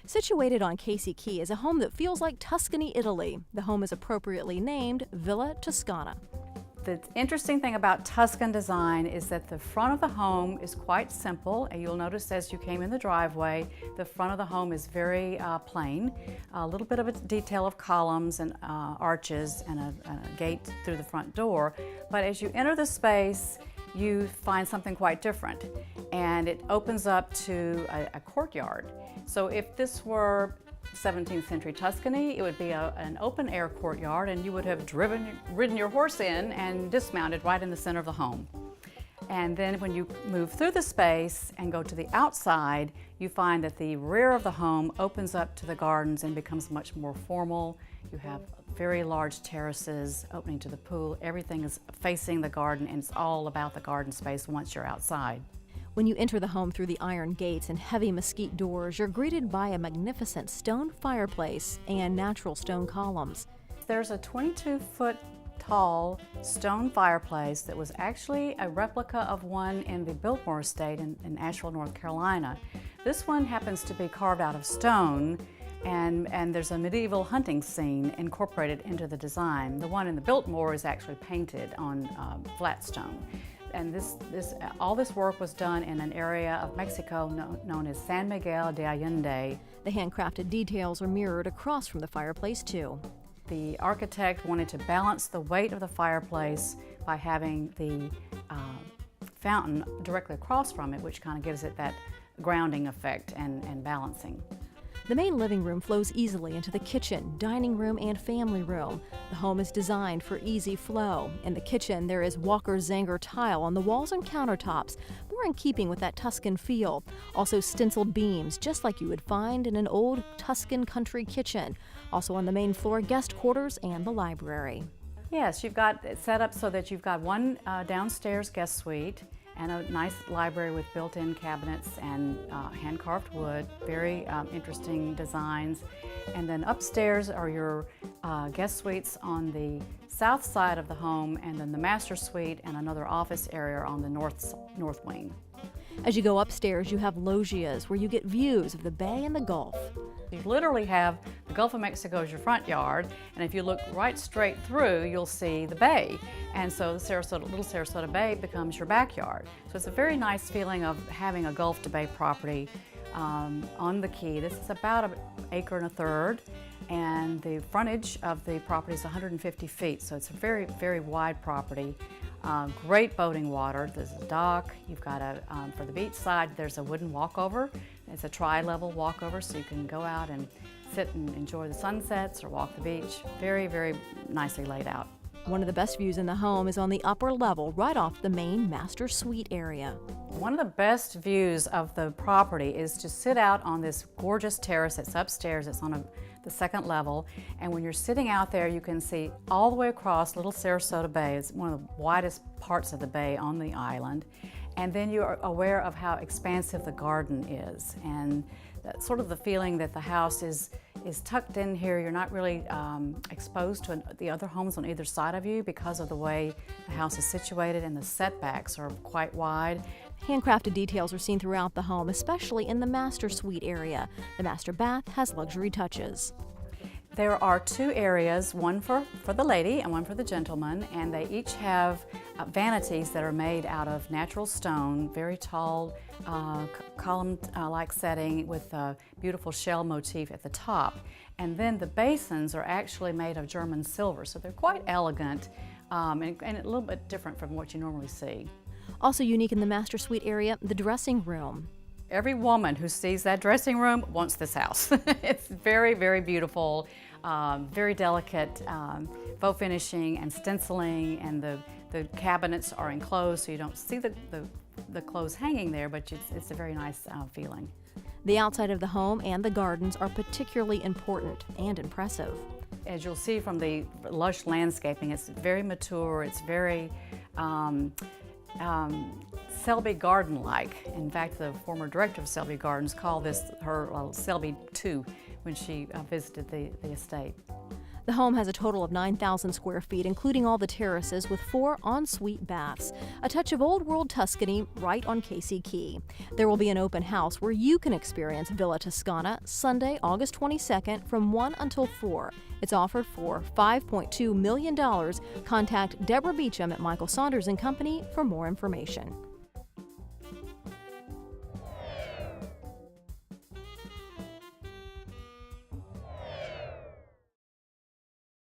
Situated on Casey Key is a home that feels like Tuscany, Italy. The home is appropriately named Villa Toscana. The interesting thing about Tuscan design is that the front of the home is quite simple, and you'll notice as you came in the driveway, the front of the home is very plain. A little bit of a detail of columns and arches and a gate through the front door, but as you enter the space, you find something quite different, and it opens up to a courtyard. So if this were 17th century Tuscany, it would be an open air courtyard, and you would have ridden your horse in and dismounted right in the center of the home. And then when you move through the space and go to the outside, you find that the rear of the home opens up to the gardens and becomes much more formal. You have very large terraces opening to the pool. Everything is facing the garden, and it's all about the garden space once you're outside. When you enter the home through the iron gates and heavy mesquite doors, you're greeted by a magnificent stone fireplace and natural stone columns. There's a 22-foot tall stone fireplace that was actually a replica of one in the Biltmore estate in Asheville, North Carolina. This one happens to be carved out of stone, and there's a medieval hunting scene incorporated into the design. The one in the Biltmore is actually painted on flat stone. And all this work was done in an area of Mexico known as San Miguel de Allende. The handcrafted details are mirrored across from the fireplace too. The architect wanted to balance the weight of the fireplace by having the fountain directly across from it, which kind of gives it that grounding effect and balancing. The main living room flows easily into the kitchen, dining room, and family room. The home is designed for easy flow. In the kitchen, there is Walker Zanger tile on the walls and countertops, more in keeping with that Tuscan feel. Also stenciled beams, just like you would find in an old Tuscan country kitchen. Also on the main floor, guest quarters and the library. Yes, you've got it set up so that you've got one downstairs guest suite and a nice library with built-in cabinets and hand-carved wood, very interesting designs. And then upstairs are your guest suites on the south side of the home, and then the master suite and another office area on the north wing. As you go upstairs, you have loggias where you get views of the bay and the Gulf. You literally have the Gulf of Mexico as your front yard, and if you look right straight through, you'll see the bay. And so the little Sarasota Bay becomes your backyard. So it's a very nice feeling of having a Gulf to Bay property on the Key. This is about 1 1/3 acres, and the frontage of the property is 150 feet, so it's a very, very wide property. Great boating water. There's a dock. You've got for the beach side, there's a wooden walkover. It's a tri-level walkover, so you can go out and sit and enjoy the sunsets or walk the beach. Very, very nicely laid out. One of the best views in the home is on the upper level, right off the main master suite area. One of the best views of the property is to sit out on this gorgeous terrace that's upstairs. It's on the second level, and when you're sitting out there, you can see all the way across Little Sarasota Bay. It's one of the widest parts of the bay on the island, and then you're aware of how expansive the garden is, and that's sort of the feeling that the house is tucked in here. You're not really exposed to the other homes on either side of you because of the way the house is situated, and the setbacks are quite wide. Handcrafted details are seen throughout the home, especially in the master suite area. The master bath has luxury touches. There are 2 areas, one for the lady and one for the gentleman, and they each have vanities that are made out of natural stone, very tall, column-like setting with a beautiful shell motif at the top. And then the basins are actually made of German silver, so they're quite elegant and a little bit different from what you normally see. Also unique in the master suite area, the dressing room. Every woman who sees that dressing room wants this house. It's very, very beautiful, very delicate faux finishing and stenciling, and the cabinets are enclosed so you don't see the clothes hanging there, but it's a very nice feeling. The outside of the home and the gardens are particularly important and impressive. As you'll see from the lush landscaping, it's very mature, it's very Selby Garden-like. In fact, the former director of Selby Gardens called this her Selby 2 when she visited the estate. The home has a total of 9,000 square feet, including all the terraces, with 4 ensuite baths. A touch of old-world Tuscany right on Casey Key. There will be an open house where you can experience Villa Toscana Sunday, August 22nd from 1 until 4. It's offered for $5.2 million. Contact Deborah Beecham at Michael Saunders & Company for more information.